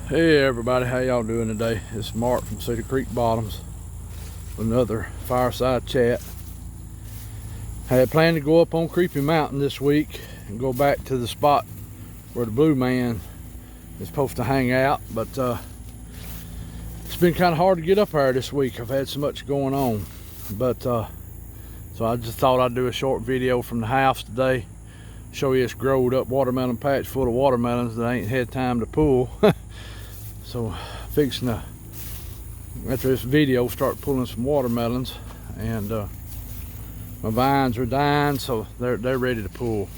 Hey everybody, how y'all doing today? It's Mark from Cedar Creek Bottoms with another fireside chat. I had planned to go up on Creepy Mountain this week and go back to the spot where the Blue Man is supposed to hang out, but it's been kind of hard to get up there this week. I've had so much going on, but so I just thought I'd do a short video from the house today, show you this growed up watermelon patch full of watermelons that I ain't had time to pull. So fixing to, after this video, start pulling some watermelons, and my vines are dying, so they're ready to pull.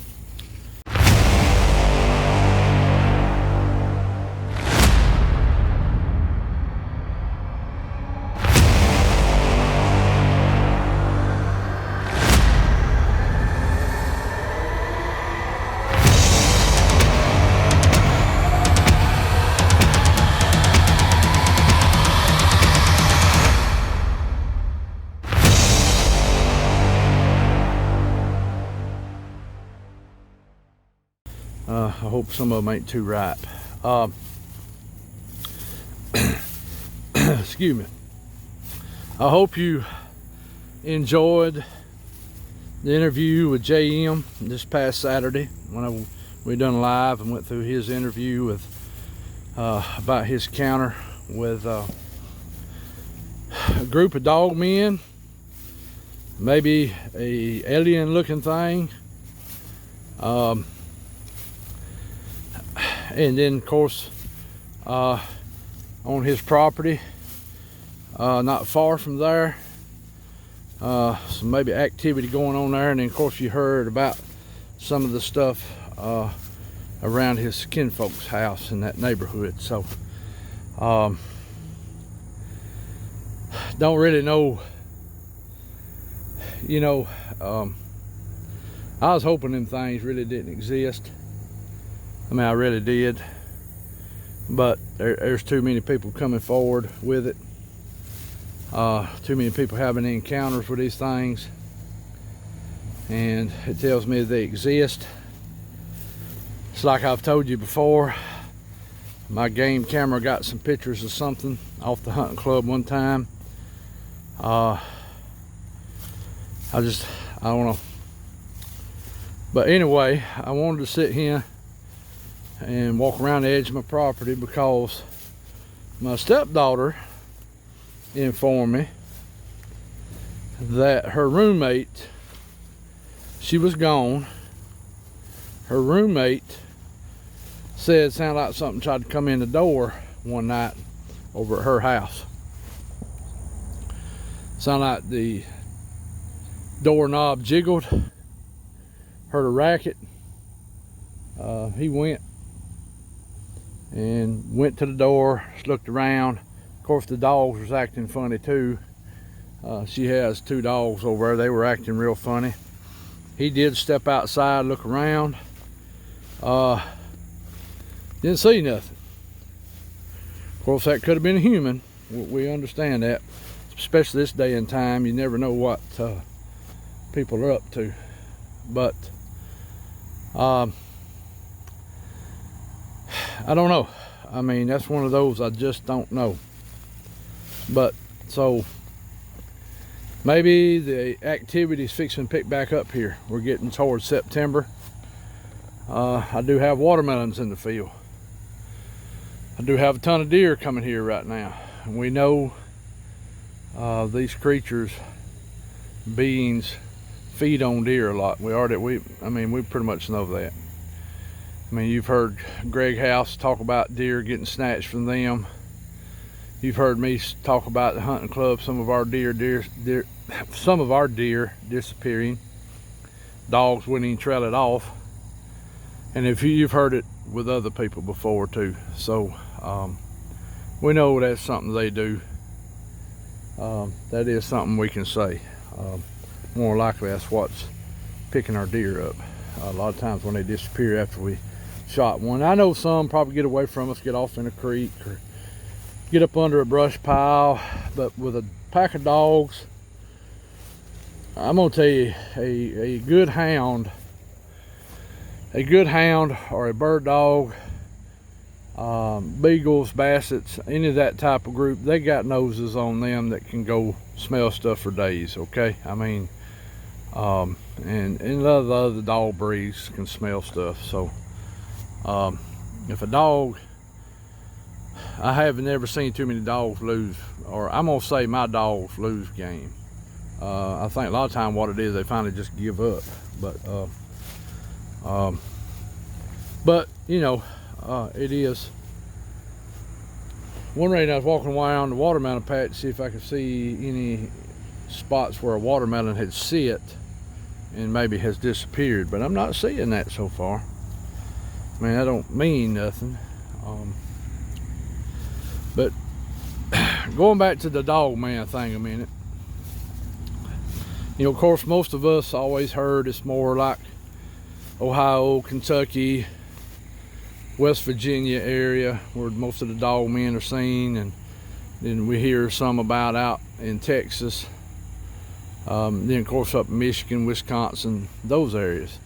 I hope some of them ain't too ripe. Excuse me. I hope you enjoyed the interview with JM this past Saturday when we done live and went through his interview with about his encounter with a group of dogmen, maybe a alien looking thing. And then of course on his property not far from there, some maybe activity going on there. And then of course you heard about some of the stuff around his kinfolk's house in that neighborhood. So don't really know, you know, I was hoping them things really didn't exist. I mean, I really did, but there's too many people coming forward with it. Too many people having encounters with these things, and it tells me they exist. It's like I've told you before, my game camera got some pictures of something off the hunting club one time. I don't know. But anyway, I wanted to sit here and walk around the edge of my property because my stepdaughter informed me that her roommate, she was gone. Her roommate said it sounded like something tried to come in the door one night over at her house. Sounded like the doorknob jiggled, heard a racket. He went to the door, looked around. Of course the dogs was acting funny too. She has two dogs over there, they were acting real funny. He did step outside, look around, didn't see nothing. Of course that could have been a human, we understand that, especially this day and time. You never know what people are up to. But I don't know. I mean, that's one of those I just don't know. But so maybe the activity's fixing to pick back up here. We're getting towards September. I do have watermelons in the field. I do have a ton of deer coming here right now. And we know these creatures, beings, feed on deer a lot. I mean, we pretty much know that. I mean, you've heard Greg House talk about deer getting snatched from them. You've heard me talk about the hunting club, some of our deer disappearing. Dogs wouldn't even trail it off. And if you've heard it with other people before too. So we know that's something they do. That is something we can say. More likely that's what's picking our deer up. A lot of times when they disappear after we shot one. I know some probably get away from us, get off in a creek or get up under a brush pile, but with a pack of dogs, I'm gonna tell you, a good hound or a bird dog beagles, bassets, any of that type of group, they got noses on them that can go smell stuff for days. Okay, I mean, and a lot of the other dog breeds can smell stuff. So if a dog, I have never seen too many dogs lose, or I'm gonna say my dogs lose game. I think a lot of time what it is, they finally just give up. But you know, it is. One day I was walking around the watermelon patch to see if I could see any spots where a watermelon had sit and maybe has disappeared, but I'm not seeing that so far. I mean, that don't mean nothing. But going back to the Dogman thing a minute, you know, of course, most of us always heard it's more like Ohio, Kentucky, West Virginia area where most of the Dogmen are seen, and then we hear some about out in Texas, then of course up in Michigan, Wisconsin, those areas.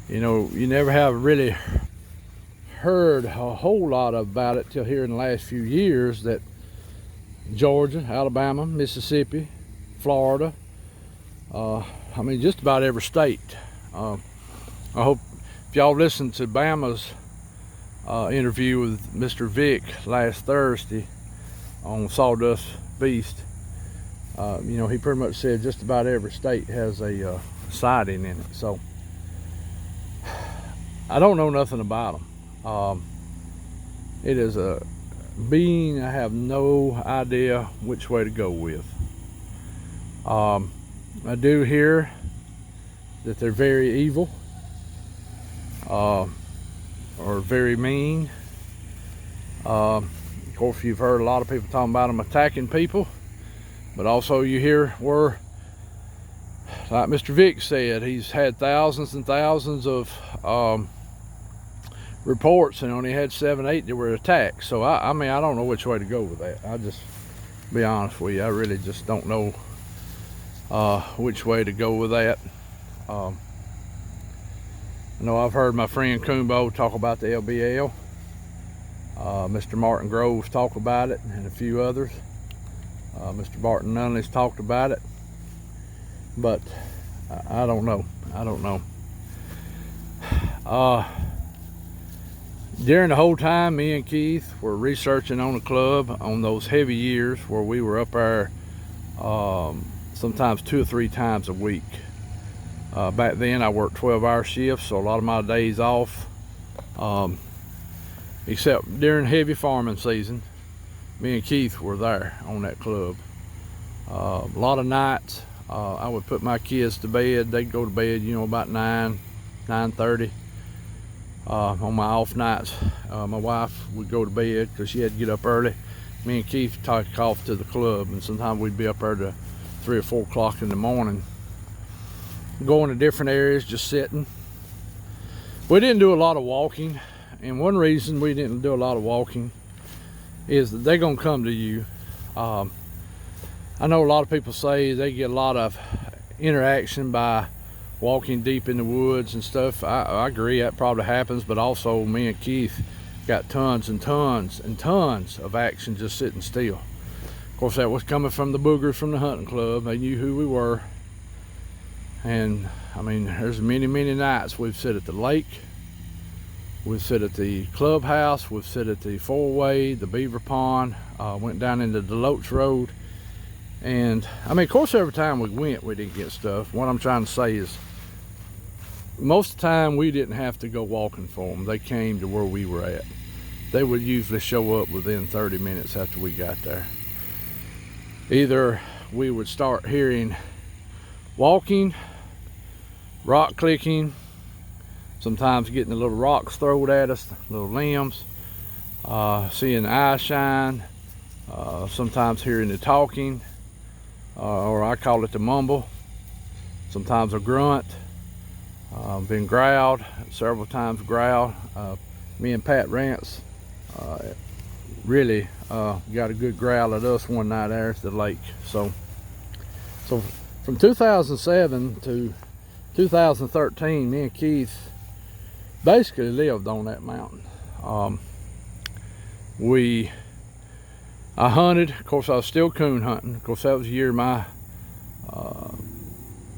You know, you never have really heard a whole lot about it till here in the last few years that Georgia, Alabama, Mississippi, Florida, I mean just about every state. I hope if y'all listened to Bama's interview with Mr. Vic last Thursday on Sawdust Beast, you know, he pretty much said just about every state has a sighting in it. So I don't know nothing about them. It is a being I have no idea which way to go with. I do hear that they're very evil, or very mean. Of course, you've heard a lot of people talking about them attacking people, but also you hear where, like Mr. Vic said, he's had thousands and thousands of reports and only had 7, 8 that were attacked. So I mean, I don't know which way to go with that. I just be honest with you, I really just don't know which way to go with that. I know I've heard my friend Coombo talk about the LBL, Mr. Martin Groves talk about it, and a few others. Mr. Barton Nunley's talked about it, but I don't know. I don't know. During the whole time, me and Keith were researching on the club on those heavy years where we were up there sometimes 2 or 3 times a week. Back then I worked 12-hour shifts, so a lot of my days off, except during heavy farming season, me and Keith were there on that club. A lot of nights I would put my kids to bed. They'd go to bed, you know, about 9:30. On my off nights, my wife would go to bed because she had to get up early. Me and Keith took off to the club, and sometimes we'd be up there to 3 or 4 o'clock in the morning, going to different areas, just sitting. We didn't do a lot of walking, and one reason we didn't do a lot of walking is that they're gonna come to you. I know a lot of people say they get a lot of interaction by walking deep in the woods and stuff. I agree, that probably happens, but also me and Keith got tons and tons and tons of action just sitting still. Of course, that was coming from the boogers from the hunting club. They knew who we were. And I mean, there's many nights we've sit at the lake, we've sit at the clubhouse, we've sit at the four-way, the beaver pond, went down into the Deloach Road. And I mean, of course, every time we went, we didn't get stuff. What I'm trying to say is, most of the time we didn't have to go walking for them. They came to where we were at. They would usually show up within 30 minutes after we got there. Either we would start hearing walking, rock clicking, sometimes getting the little rocks thrown at us, little limbs, seeing the eye shine, sometimes hearing the talking, or I call it the mumble, sometimes a grunt. Been growled several times. Me and Pat Rance really got a good growl at us one night there at the lake. So from 2007 to 2013, me and Keith basically lived on that mountain. I hunted. Of course, I was still coon hunting. Of course, that was the year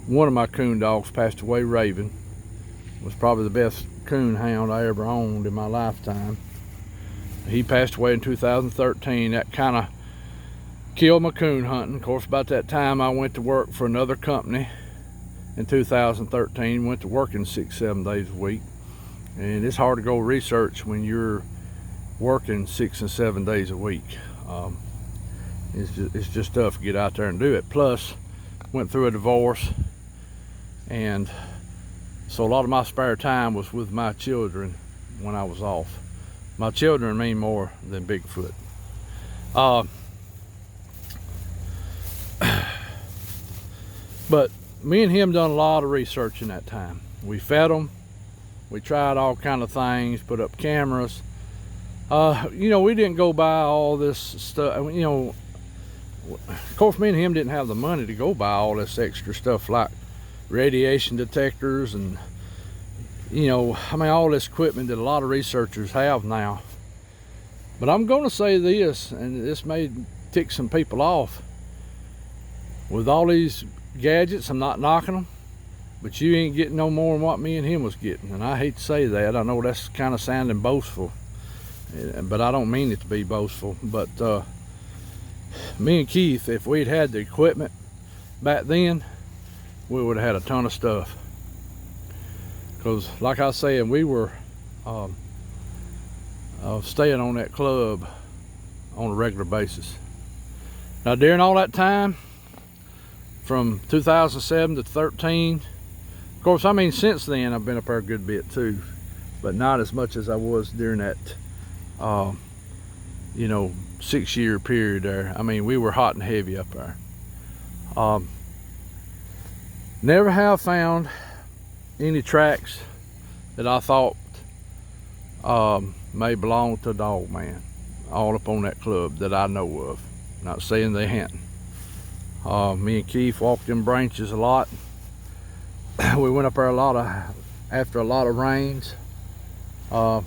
one of my coon dogs passed away. Raven was probably the best coon hound I ever owned in my lifetime. He passed away in 2013. That kind of killed my coon hunting. Of course, about that time I went to work for another company in 2013. Went to working 6-7 days a week, and it's hard to go research when you're working 6 and 7 days a week. It's just tough to get out there and do it. Plus, went through a divorce, and so a lot of my spare time was with my children when I was off. My children mean more than Bigfoot. But me and him done a lot of research in that time. We fed them, we tried all kind of things, put up cameras. You know, we didn't go buy all this stuff. You know, of course, me and him didn't have the money to go buy all this extra stuff like radiation detectors and, you know, I mean, all this equipment that a lot of researchers have now. But I'm going to say this, and this may tick some people off. With all these gadgets, I'm not knocking them, but you ain't getting no more than what me and him was getting. And I hate to say that. I know that's kind of sounding boastful, but I don't mean it to be boastful. But me and Keith, if we'd had the equipment back then, we would have had a ton of stuff. Because like I said, we were staying on that club on a regular basis. Now during all that time, from 2007 to 13, of course, I mean, since then I've been up there a good bit too, but not as much as I was during that you know, 6-year period there. I mean, we were hot and heavy up there. Never have found any tracks that I thought may belong to Dogman all up on that club that I know of. Not saying they hadn't. Me and Keith walked in branches a lot. We went up there after a lot of rains. I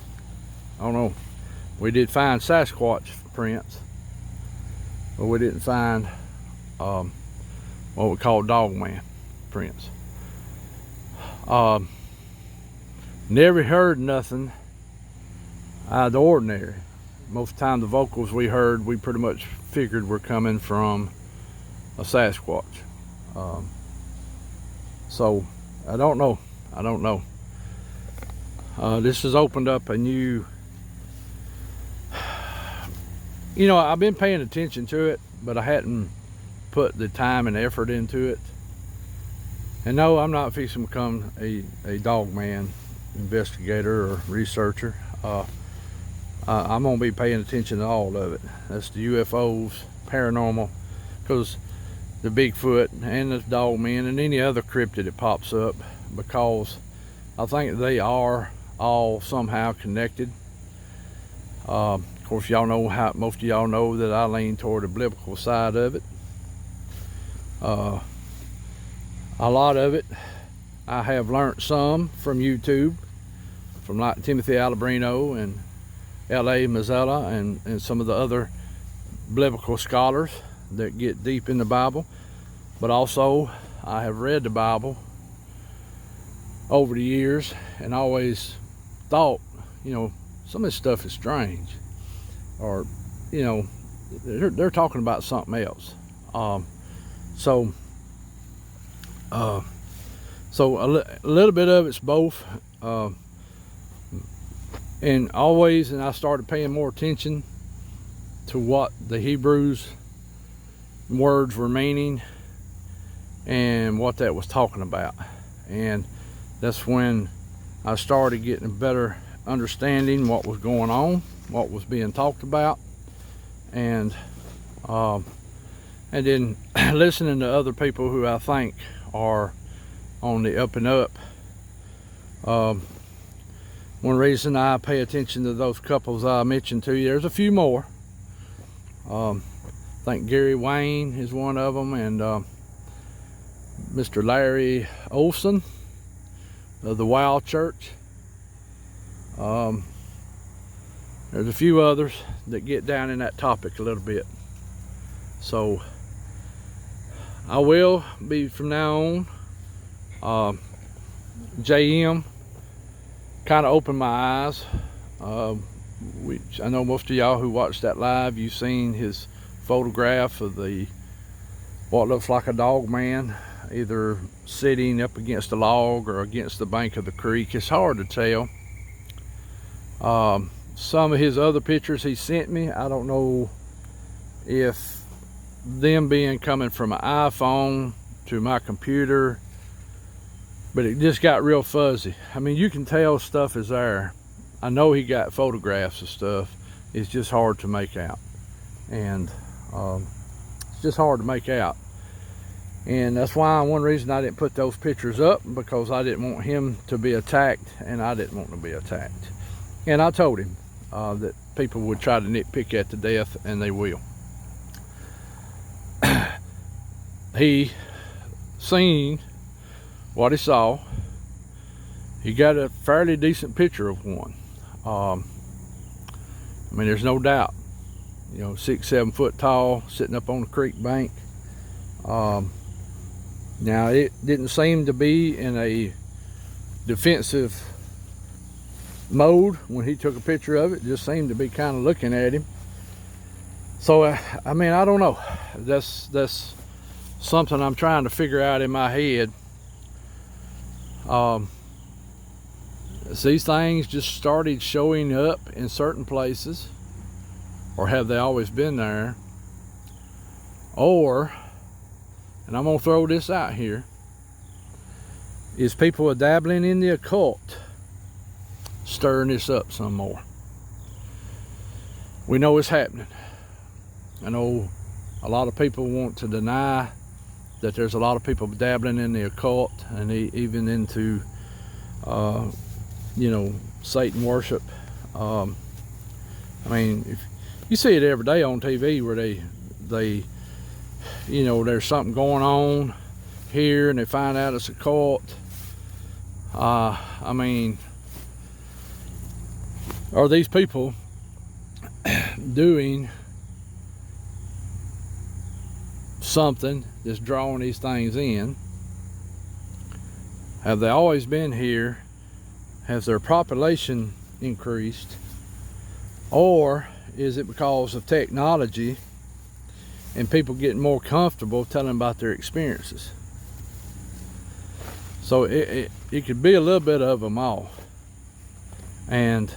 don't know. We did find Sasquatch prints, but we didn't find what we call Dogman prints. Never heard nothing out of the ordinary. Most of the time the vocals we heard, we pretty much figured were coming from a Sasquatch. So I don't know. This has opened up a new, you know, I've been paying attention to it, but I hadn't put the time and effort into it. And no, I'm not fixing to become a Dogman investigator or researcher. I'm gonna be paying attention to all of it. That's the UFOs, paranormal, because the Bigfoot and the Dogman and any other cryptid that pops up, because I think they are all somehow connected. Of course, y'all know how, most of y'all know that I lean toward the biblical side of it. A lot of it I have learned some from YouTube, from like Timothy Alabrino and L.A. Mazzella and some of the other biblical scholars that get deep in the Bible. But also I have read the Bible over the years and always thought, you know, some of this stuff is strange, or, you know, they're talking about something else. So a little bit of it's both. And I started paying more attention to what the Hebrews words were meaning and what that was talking about. And that's when I started getting a better understanding what was going on, what was being talked about, and then listening to other people who I think are on the up and up. One reason I pay attention to those couples I mentioned to you, there's a few more. I think Gary Wayne is one of them, and Mr. Larry Olson of the Wild Church. There's a few others that get down in that topic a little bit. So I will be from now on. JM kind of opened my eyes. Which I know most of y'all who watched that live, you've seen his photograph of what looks like a Dogman, either sitting up against a log or against the bank of the creek. It's hard to tell. Some of his other pictures he sent me, I don't know if them being coming from an iPhone to my computer, but it just got real fuzzy. I mean, you can tell stuff is there. I know he got photographs of stuff. It's just hard to make out. And it's just hard to make out. And that's why one reason I didn't put those pictures up, because I didn't want him to be attacked, and I didn't want to be attacked. And I told him that people would try to nitpick at the death, and they will. He seen what he saw. He got a fairly decent picture of one. I mean, there's no doubt, 6-7 foot tall, sitting up on the creek bank. Now, it didn't seem to be in a defensive mode when he took a picture of it. It just seemed to be kind of looking at him. So I mean, I don't know. That's something I'm trying to figure out in my head. These things just started showing up in certain places, or have they always been there? Or, and I'm gonna throw this out here, is people are dabbling in the occult stirring this up some more? We know it's happening. I know a lot of people want to deny that there's a lot of people dabbling in the occult, and even into Satan worship. I mean, if you see it every day on TV where they there's something going on here and they find out it's a cult. I mean, are these people doing something that's drawing these things in? Have they always been here? Has their population increased? Or is it because of technology and people getting more comfortable telling about their experiences? So it could be a little bit of them all. And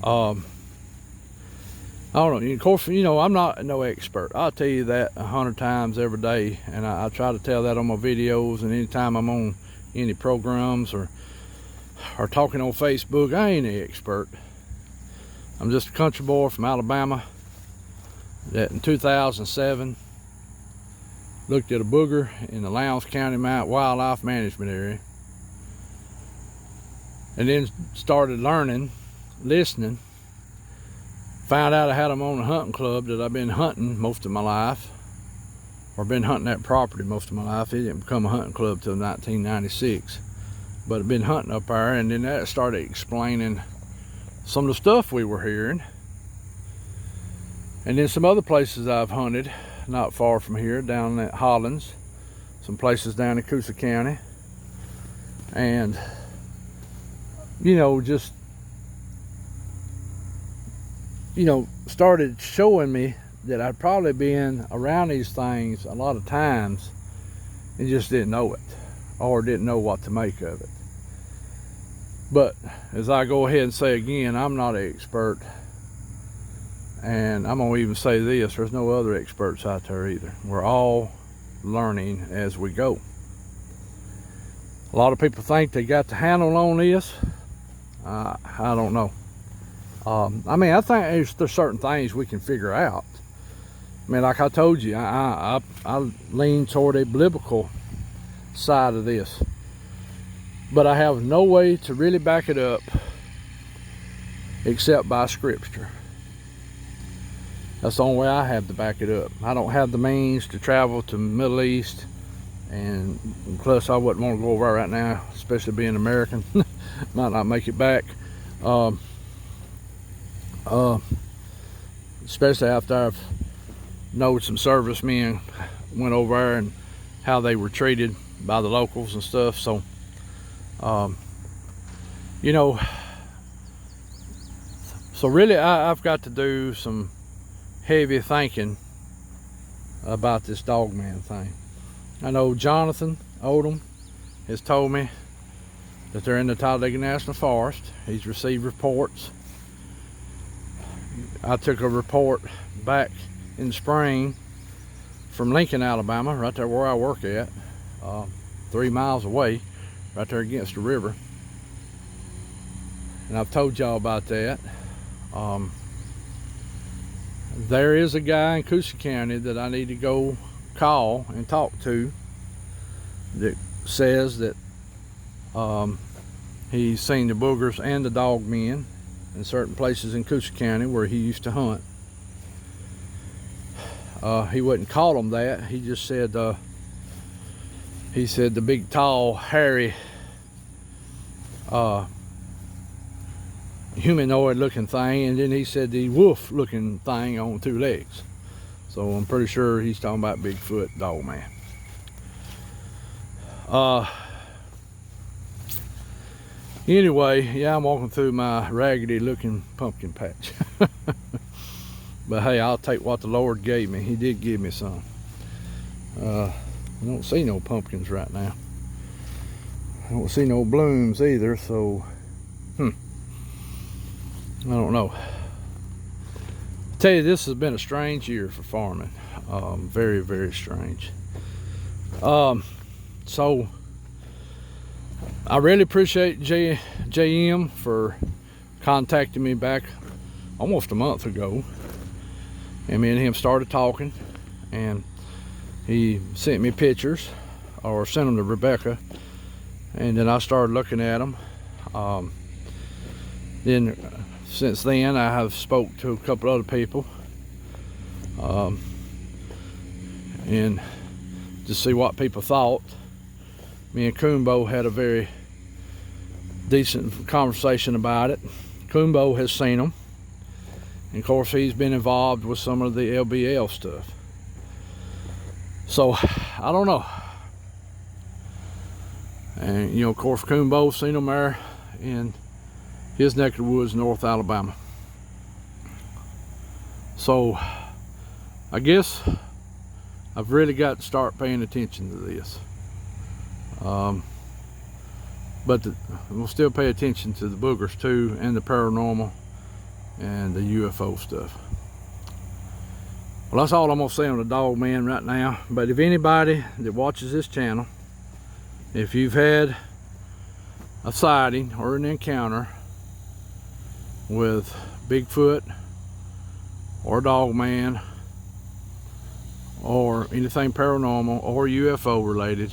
I don't know. Of course, I'm not no expert. I'll tell you that 100 times every day, and I try to tell that on my videos, and anytime I'm on any programs or talking on Facebook, I ain't an expert. I'm just a country boy from Alabama that in 2007 looked at a booger in the Lowndes County Wildlife Management Area, and then started learning, listening. Found out I had them on a hunting club that I've been hunting most of my life, or been hunting that property most of my life. It didn't become a hunting club till 1996, but I've been hunting up there, and then that started explaining some of the stuff we were hearing. And then some other places I've hunted not far from here, down at Hollins, some places down in Coosa County, and just started showing me that I'd probably been around these things a lot of times and just didn't know it, or didn't know what to make of it. But as I go ahead and say again, I'm not an expert, and I'm gonna even say this: there's no other experts out there either. We're all learning as we go. A lot of people think they got the handle on this. I don't know. I mean, I think there's certain things we can figure out. I mean, like I told you, I lean toward a biblical side of this, but I have no way to really back it up except by scripture. That's the only way I have to back it up. I don't have the means to travel to the Middle East, and plus I wouldn't want to go over there right now, especially being American. Might not make it back. especially after I've known some servicemen went over there and how they were treated by the locals and stuff. So you know, so really I've got to do some heavy thinking about this Dogman thing. I know Jonathan Odom has told me that they're in the Talladega National Forest. He's received reports. I took a report back in the spring from Lincoln, Alabama, right there where I work at, 3 miles away, right there against the river. And I've told y'all about that. There is a guy in Coosa County that I need to go call and talk to that says that he's seen the boogers and the dogmen in certain places in Coosa County where he used to hunt. He wouldn't call them that. He just said he said the big, tall, hairy, humanoid looking thing, and then he said the wolf looking thing on 2 legs. So I'm pretty sure he's talking about Bigfoot, Dogman. Anyway, yeah, I'm walking through my raggedy looking pumpkin patch. But hey, I'll take what the Lord gave me. He did give me some. I don't see no pumpkins right now. I don't see no blooms either, so I don't know. I tell you, this has been a strange year for farming. Very, very strange. So I really appreciate JM for contacting me back almost a month ago, and me and him started talking, and he sent me pictures, or sent them to Rebecca, and then I started looking at them. Then since then I have spoke to a couple other people, and to see what people thought. Me and Kumbo had a very decent conversation about it. Kumbo has seen them, and of course he's been involved with some of the LBL stuff. So I don't know. And you know, of course Kumbo's seen them there in his neck of the woods, North Alabama. So I guess I've really got to start paying attention to this. But we'll still pay attention to the boogers too, and the paranormal and the UFO stuff. Well, that's all I'm gonna say on the Dogman right now. But if anybody that watches this channel, if you've had a sighting or an encounter with Bigfoot or Dogman or anything paranormal or UFO related,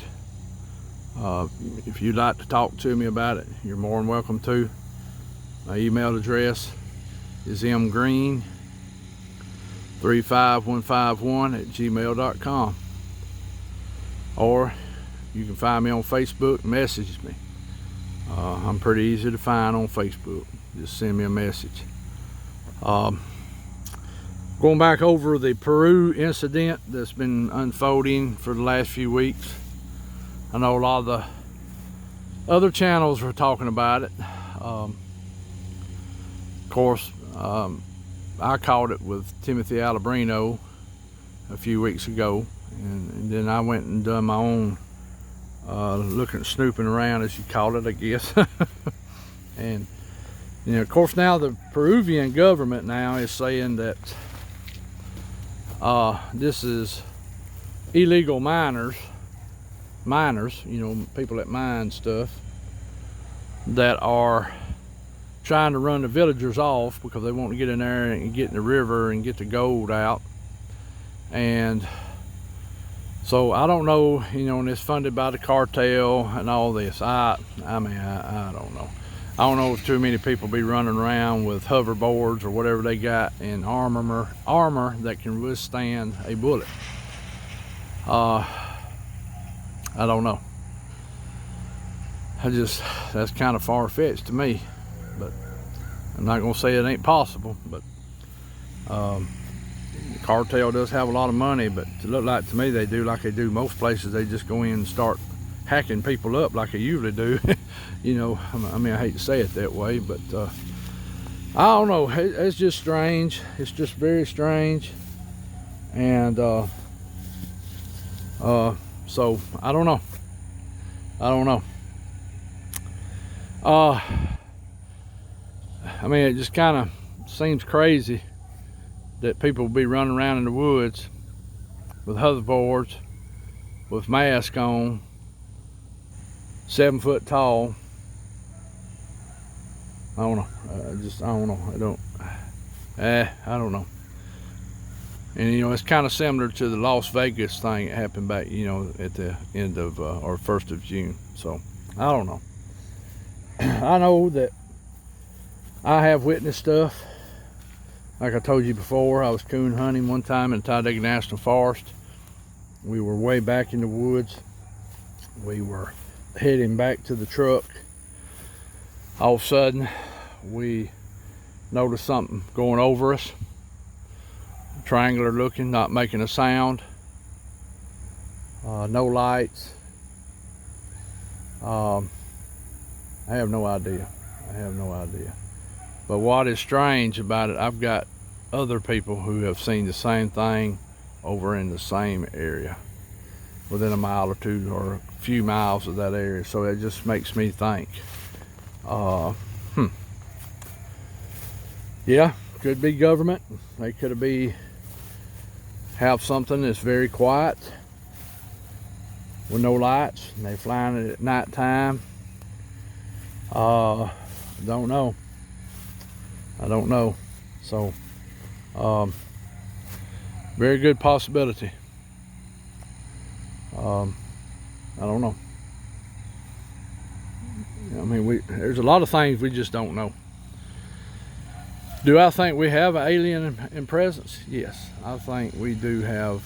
if you'd like to talk to me about it, you're more than welcome to. My email address is mgreen35151@gmail.com, or you can find me on Facebook and message me. I'm pretty easy to find on Facebook. Just send me a message. Going back over the Peru incident that's been unfolding for the last few weeks. I know a lot of the other channels were talking about it. Of course, I caught it with Timothy Alabrino a few weeks ago, and then I went and done my own snooping around, as you call it, I guess. And you know, of course, now the Peruvian government now is saying that this is illegal miners, you know, people that mine stuff, that are trying to run the villagers off because they want to get in there and get in the river and get the gold out. And so I don't know, you know, and it's funded by the cartel and all this. I mean, I don't know. I don't know if too many people be running around with hoverboards or whatever they got in armor that can withstand a bullet. I don't know. That's kind of far-fetched to me, but I'm not gonna say it ain't possible, but the cartel does have a lot of money, but it look like to me they do like they do most places. They just go in and start hacking people up like they usually do. You know, I mean, I hate to say it that way, but I don't know. It's just strange. It's just very strange. And so I don't know. I mean, it just kind of seems crazy that people will be running around in the woods with hoverboards, with masks on, 7 foot tall. I don't know. I don't know. I don't know. And you know, it's kind of similar to the Las Vegas thing that happened back, you know, at the end of or 1st of June. So I don't know. I know that I have witnessed stuff. Like I told you before, I was coon hunting one time in Talladega National Forest. We were way back in the woods. We were heading back to the truck. All of a sudden, we noticed something going over us. Triangular looking, not making a sound. No lights. I have no idea. But what is strange about it, I've got other people who have seen the same thing over in the same area, within a mile or two or a few miles of that area. So it just makes me think, yeah, could be government. They could have something that's very quiet with no lights, and they flying it at night time. Don't know. I don't know. So very good possibility. I don't know. I mean, there's a lot of things we just don't know. Do I think we have an alien in presence? Yes, I think we do have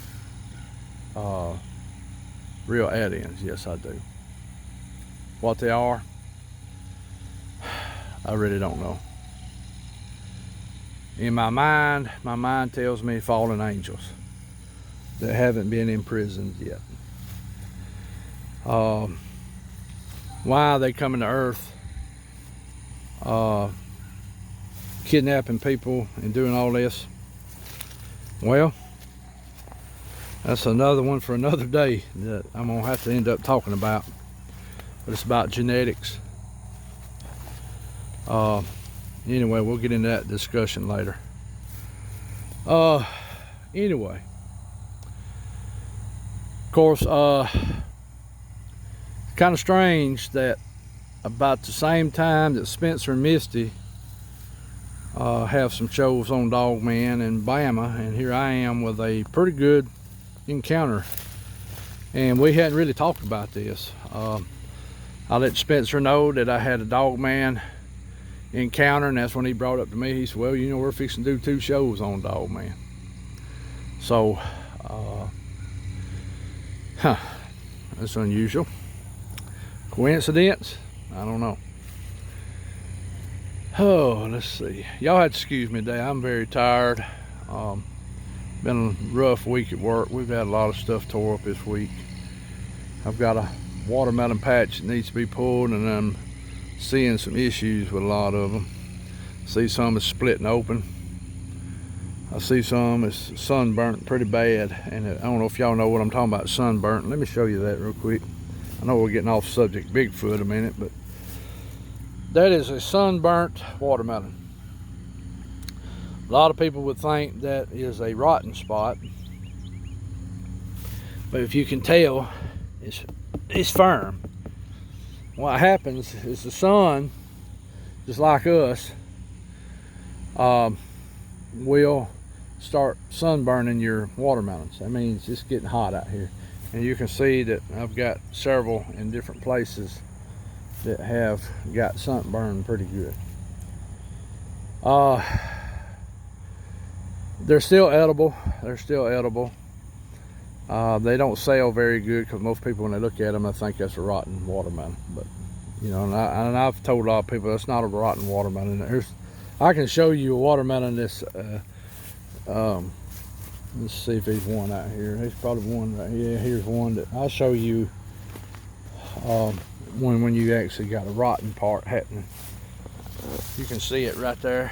real aliens. Yes, I do. What they are, I really don't know. In my mind tells me fallen angels that haven't been imprisoned yet. Why are they coming to Earth, kidnapping people and doing all this? Well, that's another one for another day that I'm gonna have to end up talking about. But it's about genetics. Anyway, we'll get into that discussion later. Anyway, of course, kind of strange that about the same time that Spencer and Misty have some shows on Dogman and Bama, and here I am with a pretty good encounter, and we hadn't really talked about this. I let Spencer know that I had a Dogman encounter, and that's when he brought up to me, he said, well, you know, we're fixing to do 2 shows on Dogman. So that's unusual. Coincidence? I don't know. Oh, let's see. Y'all have to excuse me today. I'm very tired. Been a rough week at work. We've had a lot of stuff tore up this week. I've got a watermelon patch that needs to be pulled, and I'm seeing some issues with a lot of them. See some is splitting open. I see some is sunburnt pretty bad, and I don't know if y'all know what I'm talking about, sunburnt. Let me show you that real quick. I know we're getting off subject Bigfoot a minute, but that is a sunburnt watermelon. A lot of people would think that is a rotten spot, but if you can tell, it's firm. What happens is the sun, just like us, will start sunburning your watermelons. That means it's getting hot out here. And you can see that I've got several in different places that have got sunburned pretty good. They're still edible. They don't sell very good because most people, when they look at them, I think that's a rotten watermelon. But you know, and I've told a lot of people that's not a rotten watermelon. I can show you a watermelon that's let's see if there's one out here. There's probably one right here. Here's one that I'll show you when you actually got a rotten part happening. You can see it right there.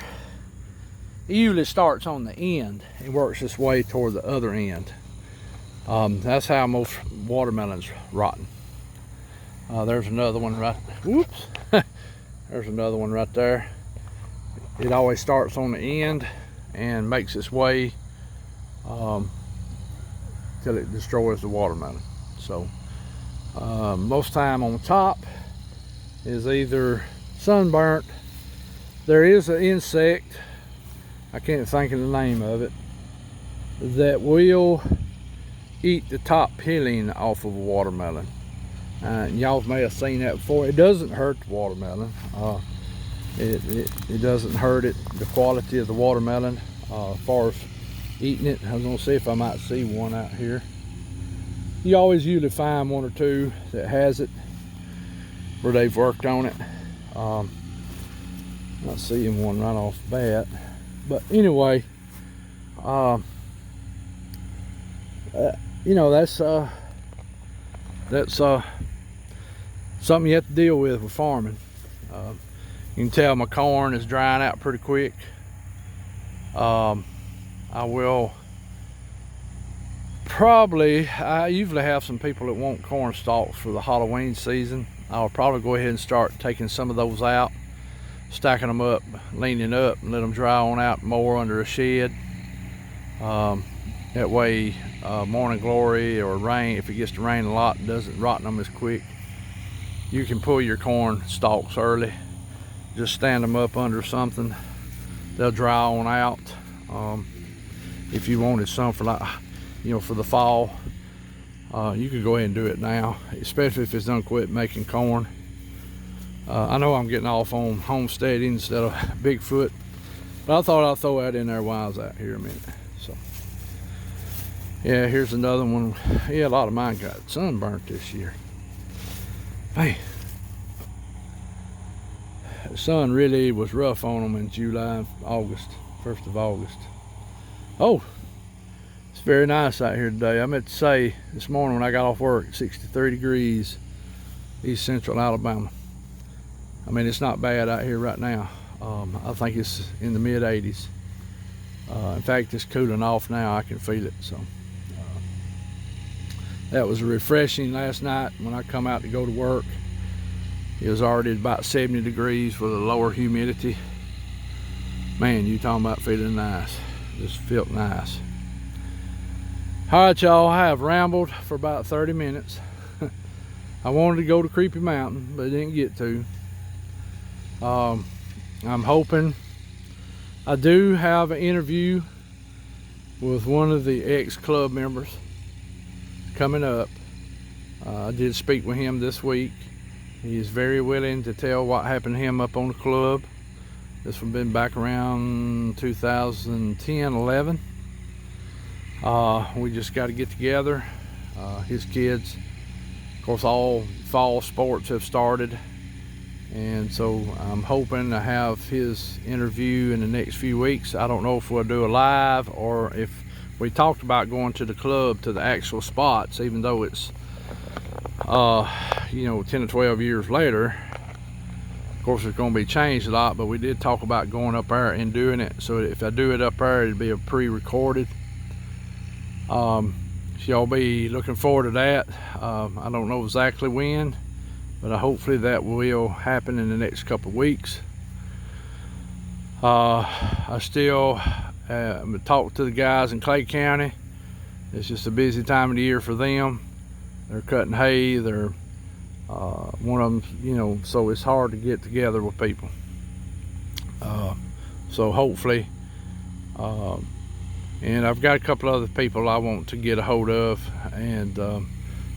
It usually starts on the end and works its way toward the other end. That's how most watermelons rotten. There's another one right, whoops. There's another one right there. It always starts on the end and makes its way till it destroys the watermelon. So most time on top is either sunburnt. There is an insect, I can't think of the name of it, that will eat the top peeling off of a watermelon. Y'all may have seen that before. It doesn't hurt the watermelon. It doesn't hurt it, the quality of the watermelon. As far as eating it, I was gonna see if I might see one out here. You always usually find one or two that has it where they've worked on it. Not seeing one right off the bat, but anyway, you know, that's something you have to deal with farming. You can tell my corn is drying out pretty quick. I usually have some people that want corn stalks for the Halloween season. I'll probably go ahead and start taking some of those out, stacking them up, leaning up, and let them dry on out more under a shed. That way morning glory or rain, if it gets to rain a lot, it doesn't rotten them as quick. You can pull your corn stalks early, just stand them up under something, they'll dry on out. If you wanted some for, like, you know, for the fall, you could go ahead and do it now, especially if it's done quit making corn. I know I'm getting off on homesteading instead of Bigfoot, but I thought I'd throw that in there while I was out here a minute. So yeah, here's another one. Yeah, a lot of mine got sunburnt this year. Man, the sun really was rough on them in July, August, 1st of August. Oh, it's very nice out here today. I meant to say this morning when I got off work, 63 degrees, East Central Alabama. I mean, it's not bad out here right now. I think it's in the mid 80s. In fact, it's cooling off now. I can feel it. So that was refreshing last night when I come out to go to work. It was already about 70 degrees with a lower humidity. Man, you talking about feeling nice. Just felt nice. All right, y'all, I have rambled for about 30 minutes. I wanted to go to Creepy Mountain, but didn't get to. I'm hoping, I do have an interview with one of the ex-club members coming up. I did speak with him this week. He is very willing to tell what happened to him up on the club. This one been back around 2010-11. We just got to get together. His kids, of course, all fall sports have started, and so I'm hoping to have his interview in the next few weeks. I don't know if we'll do a live or if we talked about going to the club, to the actual spots, even though it's you know, 10 or 12 years later. Of course, it's going to be changed a lot, but we did talk about going up there and doing it. So if I do it up there, it'll be a pre-recorded. So y'all be looking forward to that. I don't know exactly when, but hopefully that will happen in the next couple of weeks. I still talk to the guys in Clay County. It's just a busy time of the year for them. They're cutting hay, they're one of them, you know, so it's hard to get together with people. So hopefully, and I've got a couple other people I want to get a hold of and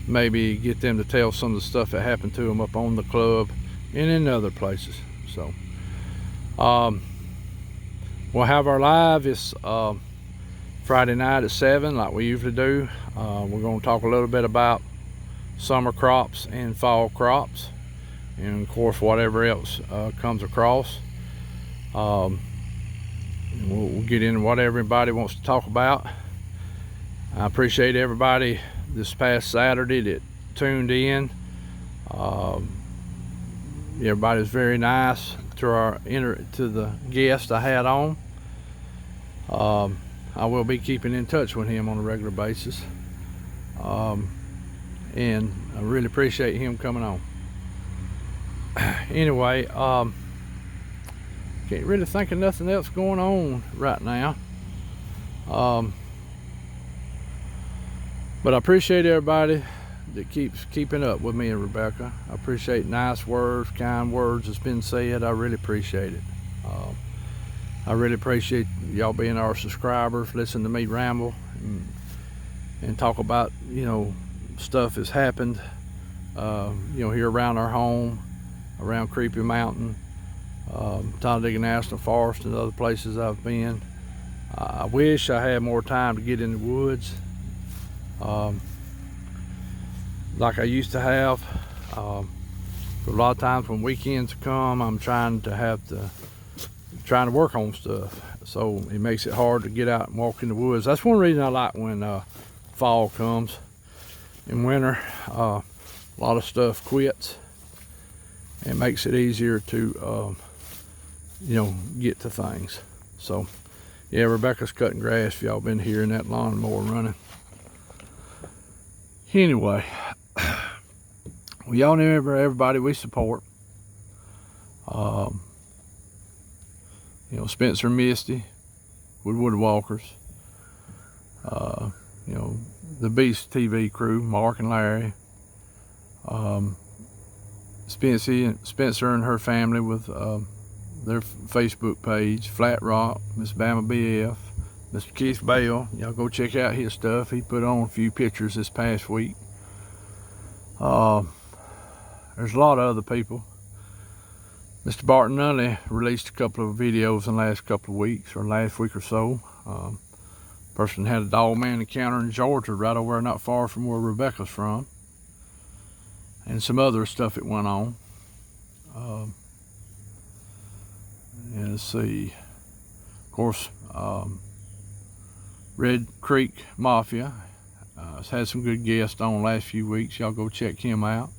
maybe get them to tell some of the stuff that happened to them up on the club and in other places. So we'll have our live. It's Friday night at 7 like we usually do. We're going to talk a little bit about summer crops and fall crops, and of course whatever else comes across. And we'll get into what everybody wants to talk about. I appreciate everybody this past Saturday that tuned in. Everybody was very nice to the guest I had on. I will be keeping in touch with him on a regular basis, and I really appreciate him coming on. Anyway, can't really think of nothing else going on right now, but I appreciate everybody that keeps keeping up with me and Rebecca. I appreciate nice words, kind words that's been said. I really appreciate it. I really appreciate y'all being our subscribers, listen to me ramble and talk about, you know, stuff that's happened, you know, here around our home, around Creepy Mountain, Talladega National Forest, and other places I've been. I wish I had more time to get in the woods like I used to have. A lot of times when weekends come, I'm trying to work on stuff, so it makes it hard to get out and walk in the woods. That's one reason I like when fall comes. In winter, a lot of stuff quits. It makes it easier to you know, get to things. So yeah, Rebecca's cutting grass, if y'all been hearing that lawnmower running. Anyway, well, y'all know everybody we support. You know, Spencer and Misty, Woodwood Walkers, you know, the Beast TV crew, Mark and Larry, Spencer and her family with their Facebook page, Flat Rock, Miss Bama BF, Mr. Keith Bell. Y'all go check out his stuff. He put on a few pictures this past week. There's a lot of other people. Mr. Barton Nunley released a couple of videos in the last couple of weeks, or last week or so. Person had a Dogman encounter in Georgia, right over there, not far from where Rebecca's from, and some other stuff that went on. And let's see, of course, Red Creek Mafia has had some good guests on the last few weeks. Y'all go check him out.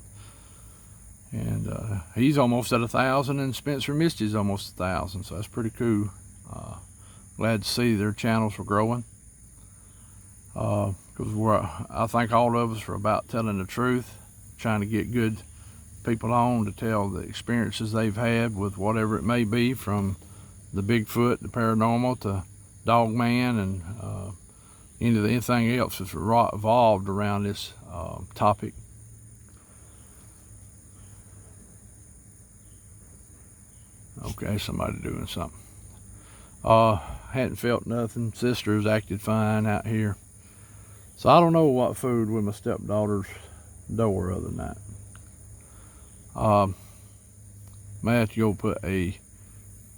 And he's almost at 1,000, and Spencer Misty's almost 1,000, so that's pretty cool. Glad to see their channels were growing. Because I think all of us are about telling the truth, trying to get good people on to tell the experiences they've had with whatever it may be, from the Bigfoot, the paranormal, to Dogman, and anything else that's evolved around this topic. Okay, somebody doing something. Hadn't felt nothing. Sister's acted fine out here. So I don't know what food with my stepdaughter's door other than that. May have to go put a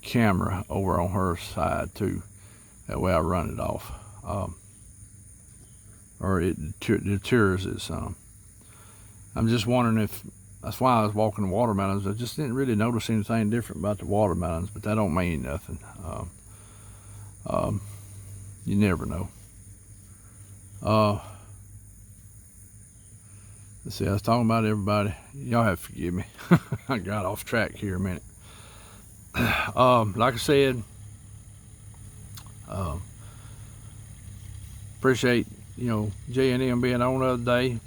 camera over on her side too. That way I run it off. Or it deters it some. I'm just wondering if, that's why I was walking the watermelons. I just didn't really notice anything different about the watermelons, but that don't mean nothing. You never know. Let's see, I was talking about everybody. Y'all have to forgive me. I got off track here a minute. Like I said, appreciate, you know, J&M being on the other day.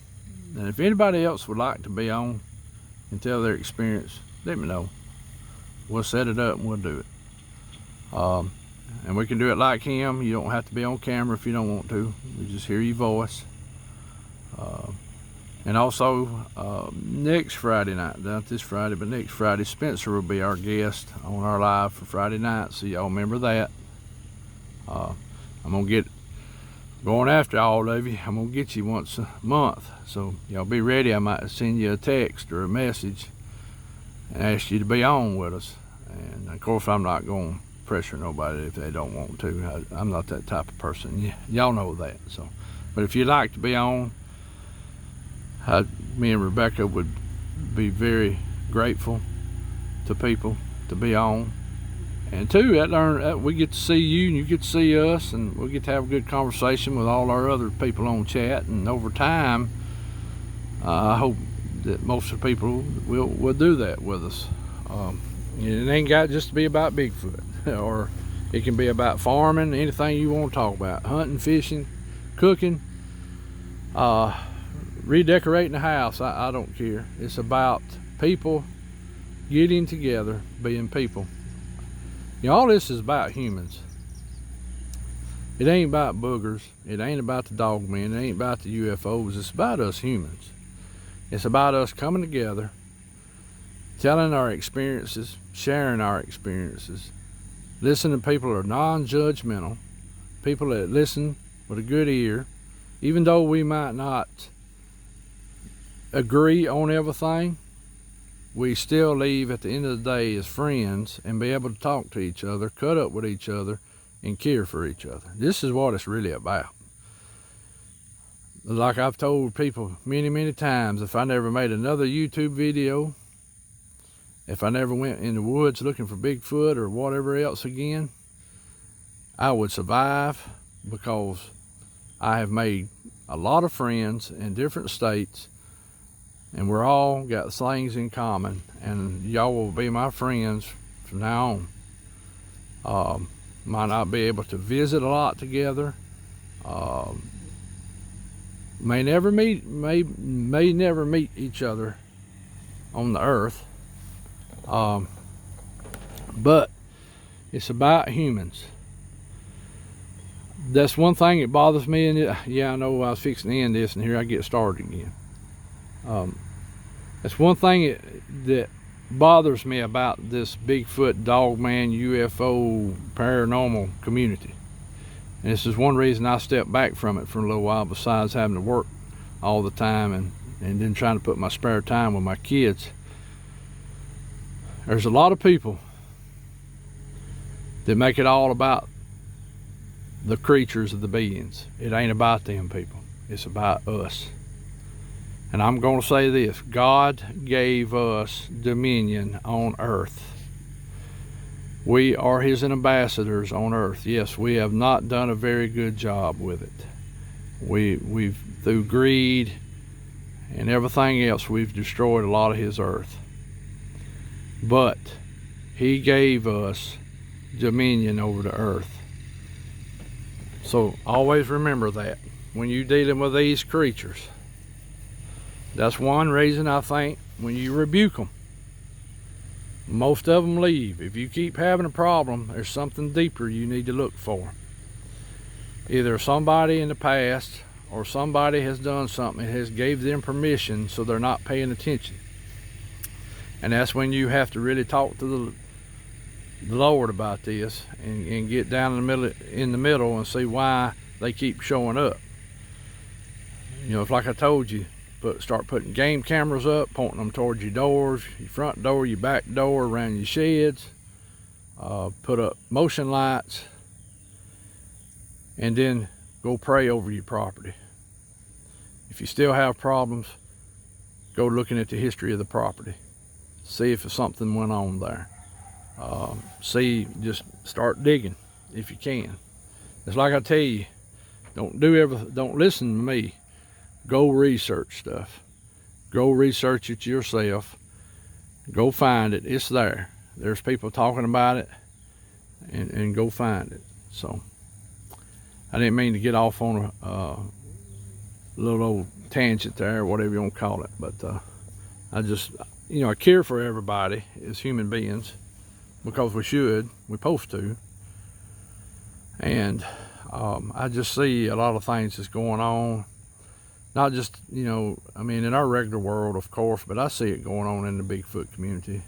And if anybody else would like to be on and tell their experience, let me know. We'll set it up and we'll do it. And we can do it like him. You don't have to be on camera if you don't want to. We just hear your voice. And also, next Friday night, not this Friday, but next Friday, Spencer will be our guest on our live for Friday night, so y'all remember that. I'm gonna get going after all of you. I'm gonna get you once a month, so y'all be ready. I might send you a text or a message and ask you to be on with us. And of course, I'm not going to pressure nobody if they don't want to. I'm not that type of person. Y'all know that. So, but if you'd like to be on, me and Rebecca would be very grateful to people to be on And two, that we get to see you and you get to see us, and we get to have a good conversation with all our other people on chat. And over time, I hope that most of the people will do that with us. It ain't got just to be about Bigfoot, or it can be about farming, anything you want to talk about, hunting, fishing, cooking, redecorating the house. I don't care. It's about people getting together, being people. All this is about humans. It ain't about boogers. It ain't about the Dogman. It ain't about the UFOs. It's about us humans. It's about us coming together, telling our experiences, sharing our experiences, listening to people who are non-judgmental, people that listen with a good ear, even though we might not agree on everything. We still leave at the end of the day as friends and be able to talk to each other, cut up with each other, and care for each other. This is what it's really about. Like I've told people many times, if I never made another YouTube video, if I never went in the woods looking for Bigfoot or whatever else again, I would survive, because I have made a lot of friends in different states, and we're all got things in common, and y'all will be my friends from now on. Might not be able to visit a lot together, may never meet each other on the earth, but it's about humans. That's one thing that bothers me, and yeah, I know I was fixing to end this, and here I get started again. That's one thing that bothers me about this Bigfoot, Dogman, UFO, paranormal community. And this is one reason I stepped back from it for a little while, besides having to work all the time and then trying to put my spare time with my kids. There's a lot of people that make it all about the creatures of the beings. It ain't about them people. It's about us. And I'm going to say this: God gave us dominion on earth. We are his ambassadors on earth. Yes, we have not done a very good job with it. We've through greed and everything else, we've destroyed a lot of his earth. But he gave us dominion over the earth. So always remember that when you're dealing with these creatures. That's one reason I think when you rebuke them, most of them leave. If you keep having a problem, there's something deeper you need to look for. Either somebody in the past or somebody has done something that has gave them permission, so they're not paying attention. And that's when you have to really talk to the Lord about this and get down in the middle and see why they keep showing up. If, like I told you, start putting game cameras up, pointing them towards your doors, your front door, your back door, around your sheds. Put up motion lights, and then go pray over your property. If you still have problems, go looking at the history of the property. See if something went on there. Just start digging if you can. It's like I tell you, don't listen to me. Go research stuff. Go research it yourself. Go find it. It's there. There's people talking about it, and go find it. So I didn't mean to get off on a little old tangent there, or whatever you want to call it, but I just, I care for everybody as human beings, because we should, we're supposed to. And I just see a lot of things that's going on. Not just, in our regular world, of course, but I see it going on in the Bigfoot community.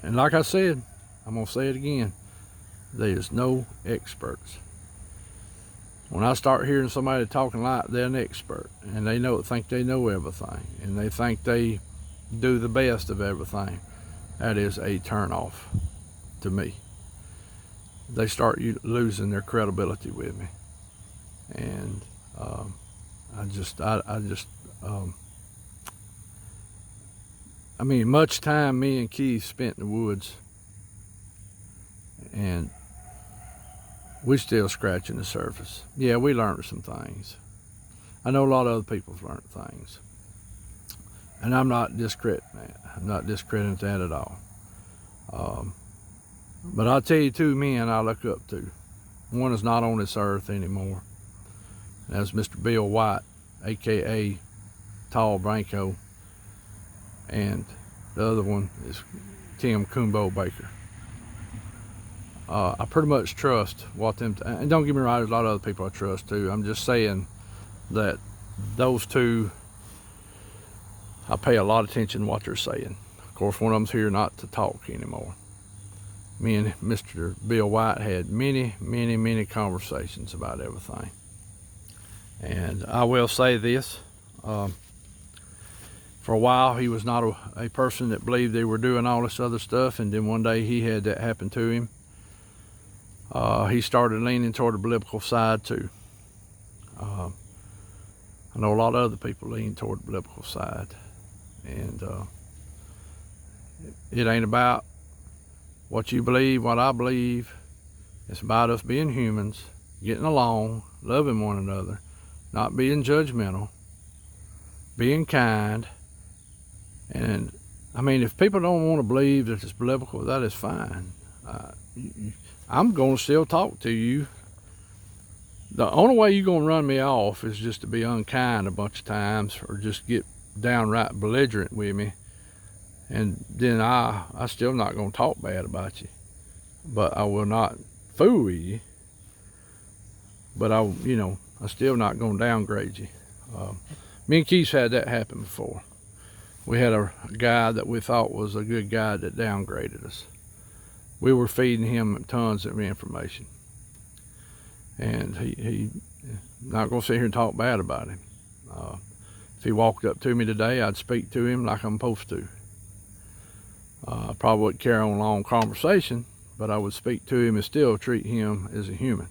And like I said, I'm going to say it again, there's no experts. When I start hearing somebody talking like they're an expert, and they think they know everything, and they think they do the best of everything, that is a turnoff to me. They start losing their credibility with me. And I mean, much time me and Keith spent in the woods, and we're still scratching the surface. Yeah, we learned some things. I know a lot of other people's learned things. And I'm not discrediting that. I'm not discrediting that at all. But I'll tell you two men I look up to. One is not on this earth anymore. That's Mr. Bill White, AKA Tall Branko. And the other one is Tim Kumbo Baker. I pretty much trust what them, and don't get me wrong, there's a lot of other people I trust too. I'm just saying that those two, I pay a lot of attention to what they're saying. Of course, one of them's here not to talk anymore. Me and Mr. Bill White had many, many, many conversations about everything. And I will say this, for a while he was not a person that believed they were doing all this other stuff, and then one day he had that happen to him. He started leaning toward the biblical side too. I know a lot of other people lean toward the biblical side, and it ain't about what you believe, what I believe. It's about us being humans, getting along, loving one another, not being judgmental, being kind. And I mean, if people don't want to believe that it's biblical, that is fine. I'm going to still talk to you. The only way you're going to run me off is just to be unkind a bunch of times, or just get downright belligerent with me. And then I still not going to talk bad about you. But I will not fool with you. But I'm still not going to downgrade you. Me and Keith had that happen before. We had a guy that we thought was a good guy that downgraded us. We were feeding him tons of information. And he not going to sit here and talk bad about him. If he walked up to me today, I'd speak to him like I'm supposed to. I probably wouldn't carry on a long conversation, but I would speak to him and still treat him as a human.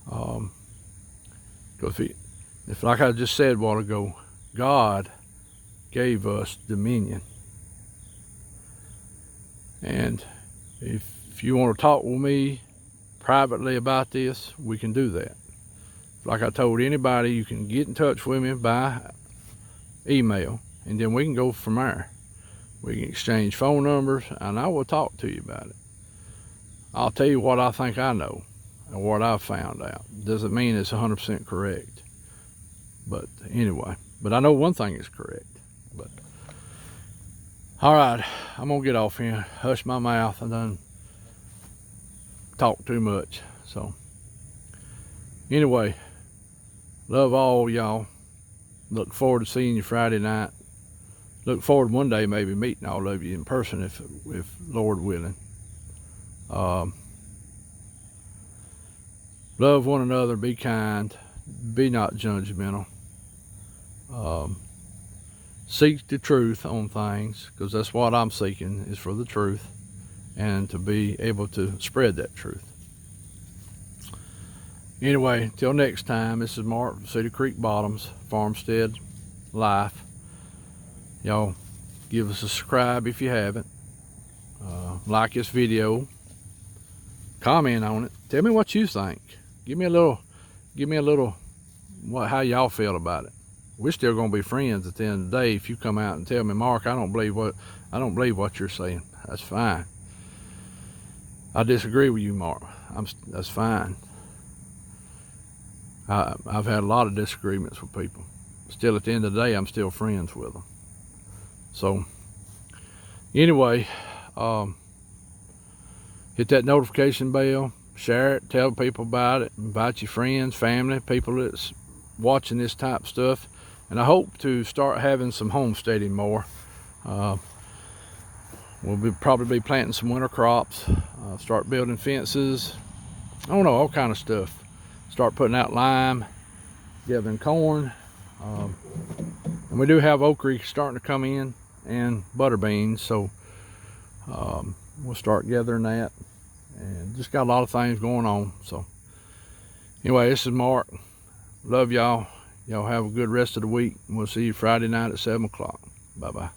Because if like I just said a while ago, God gave us dominion. And if you want to talk with me privately about this, we can do that. Like I told anybody, you can get in touch with me by email, and then we can go from there. We can exchange phone numbers, and I will talk to you about it. I'll tell you what I think I know and what I've found out. Doesn't mean it's 100% correct. But anyway, but I know one thing is correct. But all right, I'm gonna get off here. Hush my mouth. I done talk too much. So anyway, love all y'all. Look forward to seeing you Friday night. Look forward one day maybe meeting all of you in person if Lord willing. Love one another, be kind, be not judgmental. Seek the truth on things, because that's what I'm seeking, is for the truth, and to be able to spread that truth. Anyway, till next time, this is Mark from Cedar Creek Bottoms, Homestead Life. Y'all give us a subscribe if you haven't. Like this video, comment on it, tell me what you think. Give me a little how y'all feel about it. We're still gonna be friends at the end of the day. If you come out and tell me, Mark, I don't believe what you're saying, that's fine. I disagree with you, Mark. That's fine. I've had a lot of disagreements with people. Still, at the end of the day, I'm still friends with them. So anyway, hit that notification bell, share it, tell people about it, invite your friends, family, people that's watching this type of stuff. And I hope to start having some homesteading more. We'll probably be planting some winter crops, start building fences, I don't know, all kind of stuff. Start putting out lime, gathering corn. And we do have okra starting to come in, and butter beans, so we'll start gathering that, and just got a lot of things going on. So anyway, this is Mark. Love y'all. Y'all have a good rest of the week, and we'll see you Friday night at 7 o'clock. Bye bye.